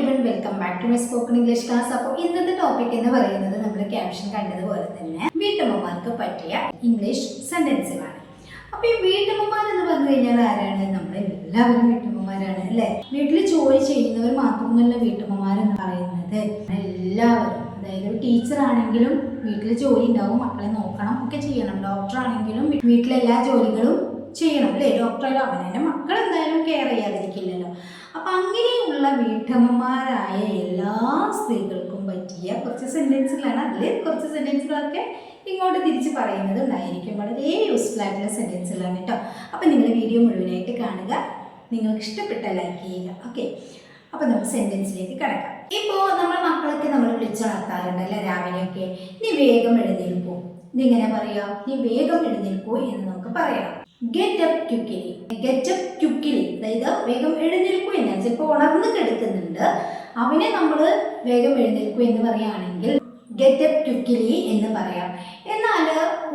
everyone, welcome back to my spoken English class. അപ്പോൾ ഇന്നത്തെ topic എന്ന് പറയുന്നത് നമ്മൾ ക്യാപ്ഷൻ കണ്ടതുപോലെ തന്നെ വീട്ടമ്മമാർക്ക് പറ്റിയ ഇംഗ്ലീഷ് സെന്റൻസുകളാണ്. അപ്പോൾ ഈ വീട്ടമ്മമാർ എന്ന് പറഞ്ഞു കഴിഞ്ഞാൽ ആരാണ്? നമ്മൾ എല്ലാവരും വീട്ടമ്മമാരാണ് അല്ലേ? വീട്ടിൽ ജോലി ചെയ്യുന്നവർ മാത്രമല്ല വീട്ടമ്മമാരെന്ന് പറയുന്നത്. എല്ലാവരും, അതായത് ടീച്ചർ ആണെങ്കിലും വീട്ടിൽ ജോലി ഉണ്ടാവും, മക്കളെ നോക്കണം ഒക്കെ ചെയ്യണം. ഡോക്ടർ ആണെങ്കിലും വീട്ടിലെല്ലാ ജോലികളും ചെയ്യണം അല്ലേ? ഡോക്ടറായാലും അവനെ മക്കൾ എന്തായാലും കെയർ ചെയ്യാതിരിക്കില്ലല്ലോ. അപ്പം അങ്ങനെയുള്ള വീട്ടമ്മമാരായ എല്ലാ സ്ത്രീകൾക്കും പറ്റിയ കുറച്ച് സെൻറ്റൻസുകളാണ്. അതിൽ കുറച്ച് സെൻറ്റൻസുകളൊക്കെ ഇങ്ങോട്ട് തിരിച്ച് പറയുന്നത് ഉണ്ടായിരിക്കും. വളരെ യൂസ്ഫുൾ ആയിട്ടുള്ള സെൻറ്റൻസുകളാണ് കേട്ടോ. അപ്പം നിങ്ങൾ വീഡിയോ മുഴുവനായിട്ട് കാണുക, നിങ്ങൾക്ക് ഇഷ്ടപ്പെട്ട ലൈക്ക് ചെയ്യുക. ഓക്കെ, അപ്പോൾ നമുക്ക് സെൻറ്റൻസിലേക്ക് കിടക്കാം. ഇപ്പോൾ നമ്മൾ മക്കളൊക്കെ നമ്മൾ വിളിച്ചുണർത്താറുണ്ടല്ലേ രാവിലെയൊക്കെ. നീ വേഗം എഴുന്നേൽക്കൂ. ഇതിങ്ങനെ പറയാം, നീ വേഗം എഴുന്നേൽക്കൂ എന്ന് നമുക്ക് പറയണം. Get up quickly. Get up quickly, അതായത് വേഗം എഴുന്നേൽക്കൂ എന്നാണ്. ചിലപ്പോൾ ഉണർന്ന് കിടക്കുന്നുണ്ട്, അവനെ നമ്മൾ വേഗം എഴുന്നേൽക്കൂ എന്ന് പറയുകയാണെങ്കിൽ ഗെറ്റ് അപ്പ് ക്വിക്കലി എന്ന് പറയാം. എന്നാൽ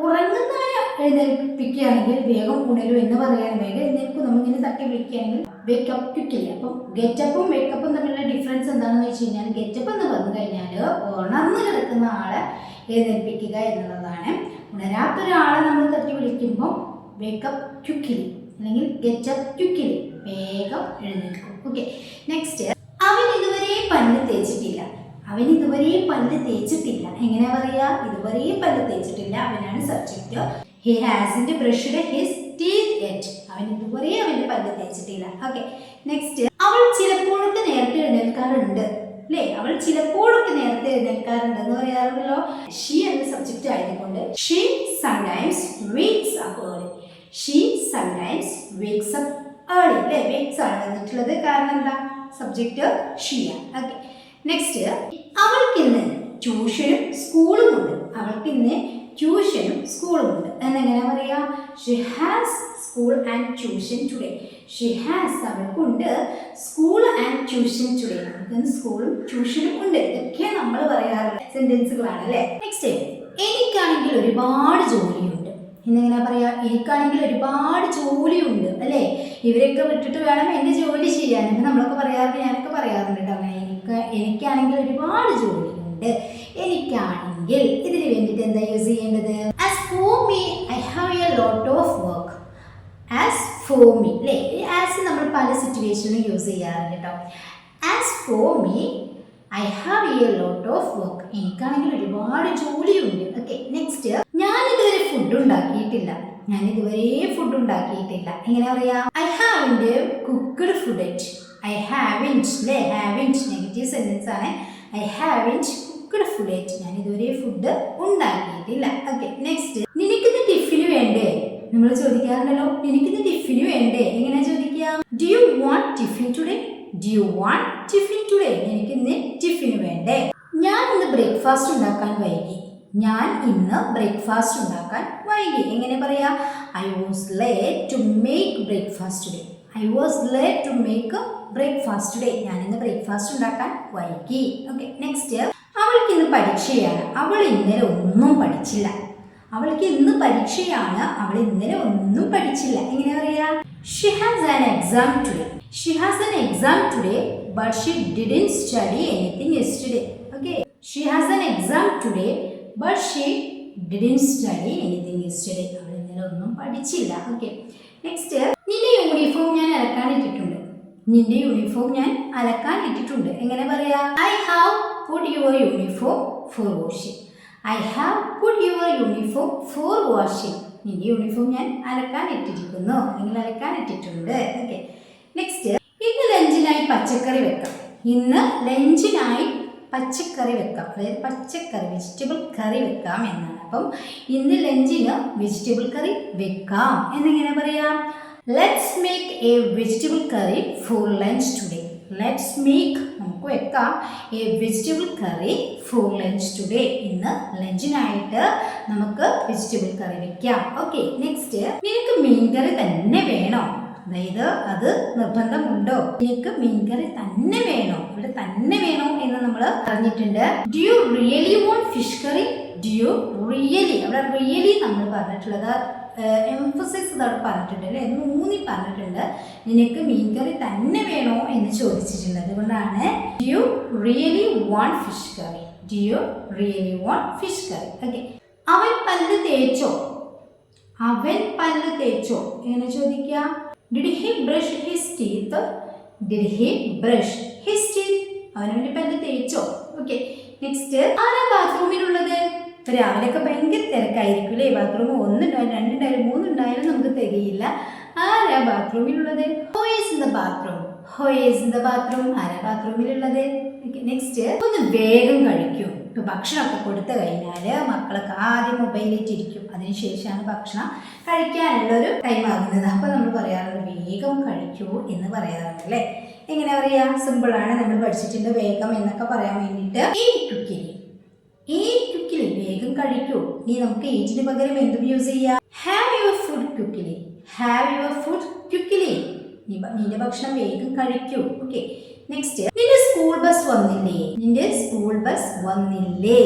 ഉറങ്ങുന്നവനെ എഴുന്നേൽപ്പിക്കുകയാണെങ്കിൽ വേഗം ഉണരൂ എന്ന് പറയാൻ, വേഗം എഴുന്നേൽക്കും നമ്മളിങ്ങനെ തട്ടി വിളിക്കുകയാണെങ്കിൽ വേക്ക് അപ്പ് ക്വിക്കലി. അപ്പം ഗെറ്റപ്പും വേക്കപ്പും തമ്മിലുള്ള ഡിഫറൻസ് എന്താണെന്ന് വെച്ച് കഴിഞ്ഞാൽ ഗെറ്റപ്പ് എന്ന് പറഞ്ഞു കഴിഞ്ഞാൽ ഉണർന്ന് കിടക്കുന്ന ആളെ എഴുന്നേൽപ്പിക്കുക എന്നുള്ളതാണ്. ഉണരാത്തൊരാളെ നമ്മൾ തട്ടി വിളിക്കുമ്പോൾ വേക്കപ്പ് ക്വിക്കലി അല്ലെങ്കിൽ ഗെറ്റപ്പ് ക്വിക്കലി, വേഗം എഴുന്നേൽക്കും. Okay, next. അവൻ ഇതുവരെ പല്ല് തേച്ചിട്ടില്ല. അവൻ ഇതുവരെ പല്ല് തേച്ചിട്ടില്ല എങ്ങനെയാ പറയാ? ഇതുവരെ പല്ല് തേച്ചിട്ടില്ല, അവനാണ് subject. He hasn't brushed his teeth yet. അവൻ ഇതുവരെ അവന്റെ പല്ല് തേച്ചിട്ടില്ല. Okay, next. അവൾ ചിലപ്പോഴൊക്കെ നേരത്തെ എഴുന്നേൽക്കാറുണ്ട് അല്ലേ? അവൾ ചിലപ്പോഴൊക്കെ നേരത്തെ എഴുന്നേൽക്കാറുണ്ട് എന്ന് പറയാറുണ്ടല്ലോ. ഷീ എന്ന സബ്ജക്റ്റ് ആയതുകൊണ്ട് she sometimes wakes up early. She sometimes wakes up early അല്ലേ? wakes ആണ് വന്നിട്ടുള്ളത്, കാരണം എന്താ? സബ്ജക്റ്റ് ഷീയാണ്. Okay, next. അവൾക്കിന്ന് ട്യൂഷനും സ്കൂളും ഉണ്ട്. അവൾക്കിന്ന് ട്യൂഷനും സ്കൂളും ഉണ്ട് എന്നെങ്ങനെ പറയാ? She has school and tuition today. She has, അവൾക്കുണ്ട് സ്കൂൾ ആൻഡ് ട്യൂഷൻ ടുഡേ. അവൾക്കിന്ന് സ്കൂളും ട്യൂഷനും ഉണ്ട്. ഇതൊക്കെ നമ്മൾ പറയാറുള്ള സെന്റൻസുകളാണ് അല്ലേ? നെക്സ്റ്റ്. എനിക്കാണെങ്കിൽ ഒരുപാട് ജോലിയുണ്ട്. ഇന്നെങ്ങനെ പറയാ? എനിക്കാണെങ്കിൽ ഒരുപാട് ജോലിയുണ്ട് അല്ലേ? ഇവരൊക്കെ വിട്ടിട്ട് വേണം എന്റെ ജോലി ചെയ്യാൻ. ഇപ്പം നമ്മളൊക്കെ പറയാറുണ്ട്, ഞാനൊക്കെ പറയാറുണ്ട് കേട്ടോ അങ്ങനെ. എനിക്കാണെങ്കിൽ ഒരുപാട് ജോലിയുണ്ട്. എനിക്കാണെങ്കിൽ ഇതിന് വേണ്ടിയിട്ട് എന്താ യൂസ് ചെയ്യേണ്ടത്? As for me I have a lot of work. As for me അല്ലേ? ആസ് നമ്മൾ പല സിറ്റുവേഷനിലും യൂസ് ചെയ്യാറുണ്ട് കേട്ടോ. As for me I have a lot of work. എനിക്കാണെങ്കിൽ ഒരുപാട് ജോലിയുണ്ട്. Okay, next. ഞാനിതുവരെ ഫുഡ് ഉണ്ടാക്കിയിട്ടില്ല. ഞാനിതുവരെ ഫുഡ് ഉണ്ടാക്കിയിട്ടില്ല എങ്ങനെ പറയാ? I haven't cooked food yet. I haven't അല്ലേ? ഹാവിന്റ് നെഗറ്റീവ് സെന്റൻസ് ആണ്. I haven't cooked food yet. ഞാൻ ഇതുവരെ ഫുഡ് ഉണ്ടാക്കിയിട്ടില്ല. Okay, next. നിനക്കിന്ന് ടിഫിന് വേണ്ടേ? നമ്മൾ ചോദിക്കാറുണ്ടല്ലോ, നിനക്കിന്ന് ടിഫിന് വേണ്ടേ? എങ്ങനെ ചോദിക്കുക? Do you want tiffin today? Do you want tiffin today? എനിക്കിന്ന് ടിഫിന് വേണ്ടേ? ഞാൻ ഇന്ന് ബ്രേക്ക്ഫാസ്റ്റ് ഉണ്ടാക്കാൻ വൈകി. ഞാൻ ഇന്ന് ബ്രേക്ക്ഫാസ്റ്റ് ഉണ്ടാക്കാൻ വൈകി എങ്ങനെ പറയാ? I was late to make breakfast today. I was late to make breakfast today. ഞാൻ ഇന്ന് ബ്രേക്ക്ഫാസ്റ്റ് ഉണ്ടാക്കാൻ വൈകി. Okay, next. അവൾക്ക് ഇന്ന് പരീക്ഷയാണ്. അവൾ ഇന്നലെ ഒന്നും പഠിച്ചില്ല. അവൾക്ക് ഇന്ന് പരീക്ഷയാണ്, അവൾ ഇന്നലെ ഒന്നും പഠിച്ചില്ല എങ്ങനെ പറയാ? She has an exam today. She has an exam today but Xi didn't study anything yesterday. Okay, she has an exam today but Xi didn't study anything yesterday. അവൾ ഇന്നലെ ഒന്നും പഠിച്ചില്ല. Okay, next. നിന്റെ യൂണിഫോം ഞാൻ അലക്കാൻ ഇട്ടിട്ടുണ്ട്. നിന്റെ uniform ഞാൻ അലക്കാൻ ഇട്ടിട്ടുണ്ട് എങ്ങനെ പറയാ? I have put your uniform for washing. I have put your uniform for washing. നിന്റെ യൂണിഫോം ഞാൻ അലക്കാൻ ഇട്ടിരിക്കുന്നു അല്ലെങ്കിൽ അലക്കാൻ ഇട്ടിട്ടുണ്ട്. Okay, next. ഇന്ന് ലഞ്ചിനായി പച്ചക്കറി വെക്കാം. ഇന്ന് ലഞ്ചിനായി പച്ചക്കറി വെക്കാം, അതായത് പച്ചക്കറി വെജിറ്റബിൾ കറി വെക്കാം എന്നാണ്. അപ്പം ഇന്ന് ലഞ്ചിന് വെജിറ്റബിൾ കറി വെക്കാം എന്നെങ്ങനെ പറയാം? Let's make A vegetable curry for lunch today. Let's make, നമുക്ക് വെക്കാം, A vegetable curry for lunch today. ഇന്ന് ലഞ്ചിനായിട്ട് നമുക്ക് വെജിറ്റബിൾ കറി വെക്കാം. Okay, next. നിനക്ക് മീൻകറി തന്നെ വേണോ? അതായത് അത് നിർബന്ധമുണ്ടോ? നിനക്ക് മീൻകറി തന്നെ വേണോ? ഇവിടെ തന്നെ വേണോ എന്ന് നമ്മൾ പറഞ്ഞിട്ടുണ്ട്. Do you really want fish curry? Do you really, അവിടെ റിയലി നമ്മൾ പറഞ്ഞിട്ടുള്ളത് എംഫസൈസ് ഇതവിടെ പറഞ്ഞിട്ടുണ്ട് അല്ലേ, ഊന്നി പറഞ്ഞിട്ടുണ്ട്. നിനക്ക് മീൻകറി തന്നെ വേണോ എന്ന് ചോദിച്ചിട്ടുണ്ട്. അതുകൊണ്ടാണ് do you really want fish curry, do you really want fish curry. Okay. അവൻ പല്ല് തേച്ചോ, അവൻ പല്ല് തേച്ചോ എങ്ങനെ ചോദിക്കുക? Did he brush his teeth, did he brush his teeth, അവനവൻ്റെ പല്ല് തേച്ചോ. ഓക്കെ. നെക്സ്റ്റ്, ആരാ ബാത്റൂമിലുള്ളത്? രാവിലെയൊക്കെ ഭയങ്കര തിരക്കായിരിക്കും അല്ലേ, ബാത്റൂം ഒന്നുണ്ടായാലും രണ്ടുണ്ടായാലും മൂന്നുണ്ടായാലും നമുക്ക് തികയില്ല. ആരാ ബാത്റൂമിലുള്ളത്? Who is in the bathroom, who is in the bathroom, ആരാ ബാത്റൂമിലുള്ളത്. നെക്സ്റ്റ്, ഒന്ന് വേഗം കഴിക്കും. ഇപ്പൊ ഭക്ഷണമൊക്കെ കൊടുത്തു കഴിഞ്ഞാൽ മക്കളൊക്കെ ആദ്യം മൊബൈലിട്ടിരിക്കും, അതിനുശേഷമാണ് ഭക്ഷണം കഴിക്കാനുള്ളൊരു ടൈം ആകുന്നത്. അപ്പൊ നമ്മൾ പറയാറുണ്ട് വേഗം കഴിക്കൂ എന്ന് പറയാറുണ്ട് അല്ലേ. എങ്ങനെ പറയാ? സിമ്പിളാണ്, നമ്മൾ പഠിച്ചിട്ടുണ്ട് വേഗം എന്നൊക്കെ പറയാൻ വേണ്ടിയിട്ട്. ഈറ്റ് ക്വിക്കിലി, ഈറ്റ് ക്വിക്കിലി, വേഗം കഴിക്കൂ. ഇനി നമുക്ക് ഈറ്റിന് പകരം എന്തും യൂസ് ചെയ്യാം? Have your food quickly, have your food quickly, നിന്റെ ഭക്ഷണം വേഗം കഴിക്കൂ. ഓക്കെ. നെക്സ്റ്റ്, നിന്റെ സ്കൂൾ ബസ് വന്നില്ലേ, നിന്റെ സ്കൂൾ ബസ് വന്നില്ലേ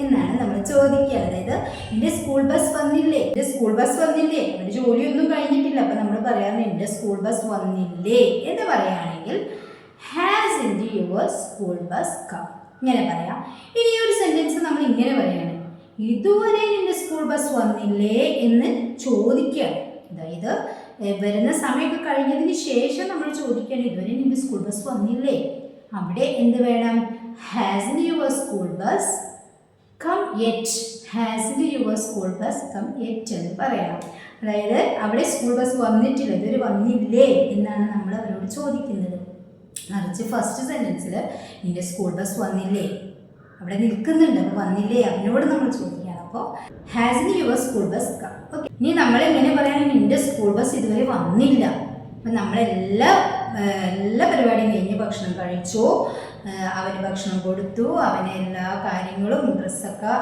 എന്നാണ് നമ്മൾ ചോദിക്കുക. അതായത് നിന്റെ സ്കൂൾ ബസ് വന്നില്ലേ, നിന്റെ സ്കൂൾ ബസ് വന്നില്ലേ, അവന്റെ ജോലിയൊന്നും കഴിഞ്ഞിട്ടില്ല. അപ്പൊ നമ്മൾ പറയാറുണ്ട് നിന്റെ സ്കൂൾ ബസ് വന്നില്ലേ എന്ന് പറയുകയാണെങ്കിൽ ഹാസ്ന്റ് യുവർ സ്കൂൾ ബസ് കം, ഇങ്ങനെ പറയാം. ഇനി ഒരു സെന്റൻസ് നമ്മൾ ഇങ്ങനെ പറയാണ്, ഇതുവരെ നിന്റെ സ്കൂൾ ബസ് വന്നില്ലേ എന്ന് ചോദിക്കുകയാണ്. അതായത് വരുന്ന സമയമൊക്കെ കഴിഞ്ഞതിന് ശേഷം നമ്മൾ ചോദിക്കുകയാണ് ഇതുവരെ നിന്റെ സ്കൂൾ ബസ് വന്നില്ലേ. അവിടെ എന്ത് വേണം? Hasn't your school bus come yet, hasn't your school bus come yet എന്ന് പറയണം. അതായത് അവിടെ സ്കൂൾ ബസ് വന്നിട്ടില്ല, ഇതുവരെ വന്നില്ലേ എന്നാണ് നമ്മൾ അവരോട് ചോദിക്കുന്നത്. മറിച്ച് ഫസ്റ്റ് സെന്റൻസിൽ നിന്റെ സ്കൂൾ ബസ് വന്നില്ലേ, അവിടെ നിൽക്കുന്നുണ്ട്, അപ്പോൾ വന്നില്ലേ അവനോട് നമ്മൾ ചോദിക്കുകയാണ്. അപ്പോൾ hasn't your school bus come. Okay. ഇനി നമ്മൾ എങ്ങനെ പറയുകയാണെങ്കിൽ നിന്റെ സ്കൂൾ ബസ് ഇതുവരെ വന്നില്ല. അപ്പം നമ്മളെല്ലാ പരിപാടിയും കഴിഞ്ഞ് ഭക്ഷണം കഴിച്ചു, അവന് ഭക്ഷണം കൊടുത്തു, അവന് എല്ലാ കാര്യങ്ങളും ഡ്രസ്സൊക്കെ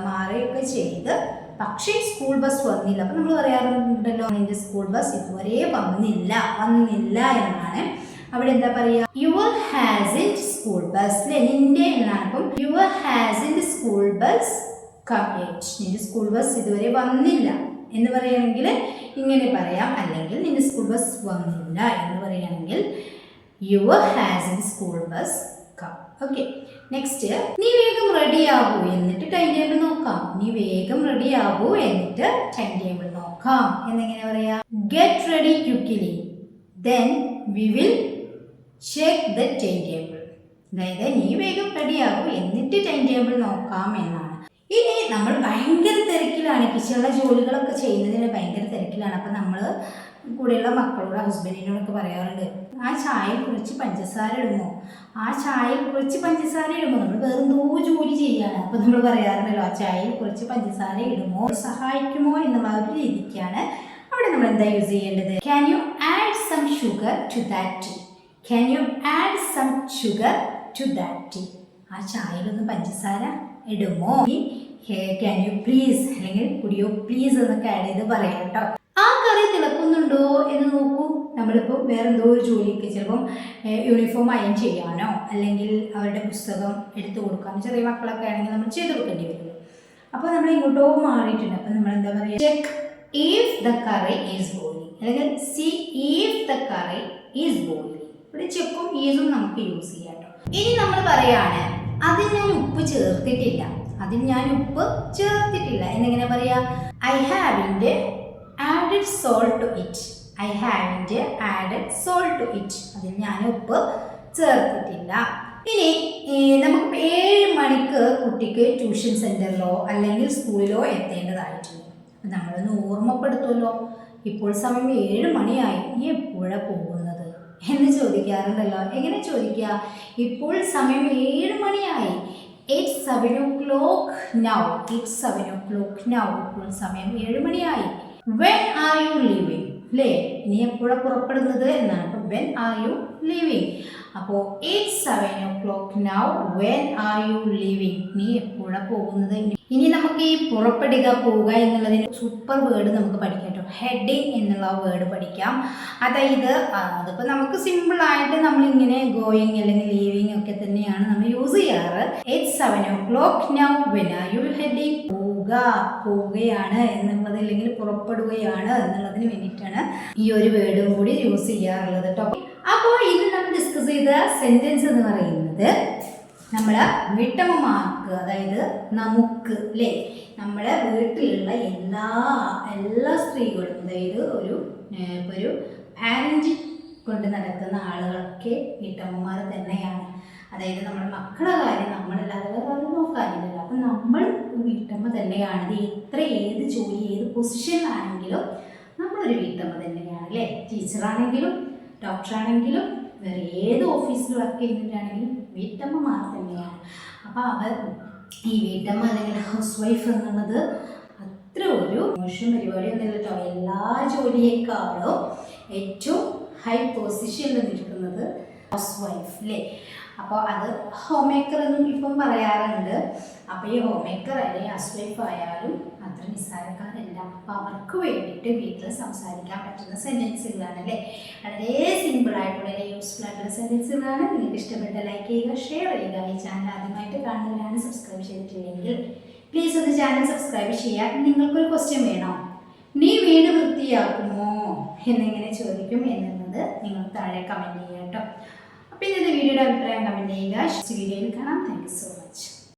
മാറുകയൊക്കെ ചെയ്ത്, പക്ഷേ സ്കൂൾ ബസ് വന്നില്ല. അപ്പം നമ്മൾ പറയാറുണ്ടല്ലോ നിന്റെ സ്കൂൾ ബസ് ഇതുവരെ വന്നില്ല എന്നാണ്. അവിടെ എന്താ പറയുക? യുവർ ഹാസിന്റ് സ്കൂൾ ബസ് അല്ലേ, നിന്റെ എന്നാണ്. അപ്പം your hasn't school bus come yet, നിന്റെ സ്കൂൾ ബസ് ഇതുവരെ വന്നില്ല എന്ന് പറയുകയാണെങ്കിൽ ഇങ്ങനെ പറയാം. അല്ലെങ്കിൽ നിന്റെ സ്കൂൾ ബസ് വന്നില്ല എന്ന് പറയുകയാണെങ്കിൽ your hasn't school bus come. Okay. Next, നീ വേഗം റെഡി ആകൂ എന്നിട്ട് ടൈം ടേബിൾ നോക്കാം, നീ വേഗം റെഡി ആകൂ എന്നിട്ട് ടൈം ടേബിൾ നോക്കാം എന്നെങ്ങനെ പറയാം? Get ready quickly then we will check the time table. അതായത് നീ വേഗം റെഡിയാകൂ എന്നിട്ട് ടൈം ടേബിൾ നോക്കാം എന്നാണ്. ഇനി നമ്മൾ ഭയങ്കര തിരക്കിലാണ്, കിച്ചണിലെ ജോലികളൊക്കെ ചെയ്യുന്നതിന് ഭയങ്കര തിരക്കിലാണ്. അപ്പം നമ്മൾ കൂടെയുള്ള മക്കളോട് ഹസ്ബൻഡിനോടൊക്കെ പറയാറുണ്ട്, ആ ചായയിൽ കുറച്ച് പഞ്ചസാര ഇടുമോ, ആ ചായയിൽ കുറച്ച് പഞ്ചസാര ഇടുമോ. നമ്മൾ വേറെ എന്തോ ജോലി ചെയ്യുകയാണ്, അപ്പം നമ്മൾ പറയാറുണ്ടല്ലോ ആ ചായയിൽ കുറച്ച് പഞ്ചസാര ഇടുമോ, സഹായിക്കുമോ എന്നുള്ള ഒരു രീതിക്കാണ് അവിടെ നമ്മൾ എന്താ യൂസ് ചെയ്യേണ്ടത്? Can you add some sugar to that tea, can you add some sugar to that tea, ആ ചായയിലൊന്ന് പഞ്ചസാര ഇടുമോ. ക്യാൻ യു പ്ലീസ് അല്ലെങ്കിൽ കുഡ് യു പ്ലീസ് എന്നൊക്കെ ആഡ് ചെയ്ത് പറയാം കേട്ടോ. ആ കറി തിളക്കുന്നുണ്ടോ എന്ന് നോക്കൂ. നമ്മളിപ്പോൾ വേറെ എന്തോ ഒരു ജോലിക്ക് ചിലപ്പം യൂണിഫോം അയൺ ചെയ്യാനോ അല്ലെങ്കിൽ അവരുടെ പുസ്തകം എടുത്തു കൊടുക്കാനോ ചെറിയ മക്കളൊക്കെ ആണെങ്കിൽ നമ്മൾ ചെയ്ത് കൊടുക്കേണ്ടി വരും. അപ്പോൾ നമ്മൾ ഇങ്ങോട്ടോ മാറിയിട്ടുണ്ട്. അപ്പം നമ്മൾ എന്താ പറയുക? Check if the curry is boiling അല്ലെങ്കിൽ see if the curry is boiling. ഇവിടെ ചെക്കും ഈസും നമുക്ക് യൂസ് ചെയ്യാം കേട്ടോ. ഇനി നമ്മൾ പറയാണ് അതിൽ ഞാൻ ഉപ്പ് ചേർത്തിട്ടില്ല, അതിൽ ഞാൻ ഉപ്പ് ചേർത്തിട്ടില്ല എന്നെങ്ങനെ പറയാ? I haven't added salt to it, I haven't added salt to it, അതിൽ ഞാൻ ഉപ്പ് ചേർത്തിട്ടില്ല. ഇനി നമുക്ക് 7 മണിക്ക് കുട്ടിക്ക് ട്യൂഷൻ സെൻറ്ററിലോ അല്ലെങ്കിൽ സ്കൂളിലോ എത്തേണ്ടതായിട്ടുണ്ട്. നമ്മളൊന്ന് ഓർമ്മപ്പെടുത്തുമല്ലോ, ഇപ്പോൾ സമയം 7 മണിയായി, നീ എപ്പോഴാണ് പോകുന്നത് എന്ന് ചോദിക്കാറുണ്ടല്ലോ. എങ്ങനെ ചോദിക്കുക? ഇപ്പോൾ സമയം 7 മണിയായി, It's 7 o'clock now. It's 7 o'clock now. ഇപ്പോൾ സമയം 7 മണിയായി. When are you leaving? അല്ലേ, നീ എപ്പോഴാണ് പുറപ്പെടുന്നത് എന്നാണ്. അപ്പം when are you leaving? അപ്പോൾ it's 7 o'clock now. When are you leaving? നീ എപ്പോഴാണ് പോകുന്നത്? ഇനി നമുക്ക് ഈ പുറപ്പെടുക, പോവുക എന്നുള്ളതിന് സൂപ്പർ വേർഡ് നമുക്ക് പഠിക്കാം കേട്ടോ. ഹെഡിങ് എന്നുള്ള വേർഡ് പഠിക്കാം. അതായത് അതിപ്പോൾ നമുക്ക് സിമ്പിളായിട്ട് നമ്മളിങ്ങനെ ഗോയിങ് അല്ലെങ്കിൽ ലീവിങ് ഒക്കെ തന്നെയാണ് നമ്മൾ യൂസ് ചെയ്യാറ്. It's 7 o'clock now. When are you heading? പോവുകയാണ് എന്നുള്ളത്, അല്ലെങ്കിൽ പുറപ്പെടുകയാണ് എന്നുള്ളതിന് വേണ്ടിയിട്ടാണ് ഈ ഒരു വേർഡും കൂടി യൂസ് ചെയ്യാറുള്ളത് കേട്ടോ. അപ്പോൾ ഇത് നമ്മൾ ഡിസ്കസ് ചെയ്ത സെൻറ്റൻസ് എന്ന് പറയുന്നത് നമ്മൾ വീട്ടമ്മമാർക്ക്, അതായത് നമുക്ക് അല്ലേ, നമ്മുടെ വീട്ടിലുള്ള എല്ലാ സ്ത്രീകളും, അതായത് ഒരു പാരൻറ്റ് കൊണ്ട് നടക്കുന്ന ആളുകളൊക്കെ വീട്ടമ്മമാർ തന്നെയാണ്. അതായത് നമ്മുടെ മക്കളുടെ കാര്യം നമ്മളല്ലാതെ വേറെ ആരും നോക്കാനില്ലല്ലോ. അപ്പം നമ്മൾ വീട്ടമ്മ തന്നെയാണ്. ഏത് ജോലി, ഏത് പൊസിഷനിലാണെങ്കിലും നമ്മളൊരു വീട്ടമ്മ തന്നെയാണ് അല്ലേ. ടീച്ചറാണെങ്കിലും ഡോക്ടറാണെങ്കിലും വേറെ ഏത് ഓഫീസിൽ വർക്ക് ചെയ്യുന്നവരാണെങ്കിലും വീട്ടമ്മമാർ തന്നെയാണ്. അപ്പോൾ ഈ വീട്ടമ്മ അല്ലെങ്കിൽ ഹൗസ് വൈഫ് എന്നുള്ളത് അത്ര ഒരു മോശം പരിപാടിയൊന്നുമില്ല കേട്ടോ. എല്ലാ ജോലിയേക്കാളും ഏറ്റവും ഹൈ പൊസിഷനിൽ നിൽക്കുന്നത് ഹൗസ് വൈഫ് അല്ലേ. അപ്പോൾ അത് ഹോം മേക്കർ എന്നും ഇപ്പം പറയാറുണ്ട്. അപ്പോൾ ഈ ഹോം മേക്കർ അല്ലെങ്കിൽ ഹൗസ് വൈഫ് ആയാലും അത്ര നിസ്സാരക്കാരല്ല. അപ്പോൾ അവർക്ക് വേണ്ടിയിട്ട് വീട്ടിൽ സംസാരിക്കാൻ പറ്റുന്ന സെൻറ്റൻസുകളാണ് അല്ലേ. വളരെ സിമ്പിളായിട്ട് വളരെ യൂസ്ഫുൾ ആയിട്ടുള്ള സെൻറ്റൻസുകളാണ്. നിങ്ങൾക്ക് ഇഷ്ടപ്പെട്ട ലൈക്ക് ചെയ്യുക, ഷെയർ ചെയ്യുക. ഈ ചാനൽ ആദ്യമായിട്ട് കാണുന്നവരാണ് സബ്സ്ക്രൈബ് ചെയ്തിട്ടില്ലെങ്കിൽ പ്ലീസ് ഒന്ന് ചാനൽ സബ്സ്ക്രൈബ് ചെയ്യുക. നിങ്ങൾക്കൊരു ക്വസ്റ്റ്യൻ വേണോ, നീ വീട് വൃത്തിയാക്കുമോ എന്നിങ്ങനെ ചോദിക്കും എന്നുള്ളത് നിങ്ങൾ താഴെ കമൻറ്റ് ചെയ്യുക കേട്ടോ. അപ്പോൾ ഇന്നത്തെ വീഡിയോയുടെ അഭിപ്രായം കമൻറ്റ് ചെയ്യുക. വീഡിയോയിൽ കാണാം. Thank you so much.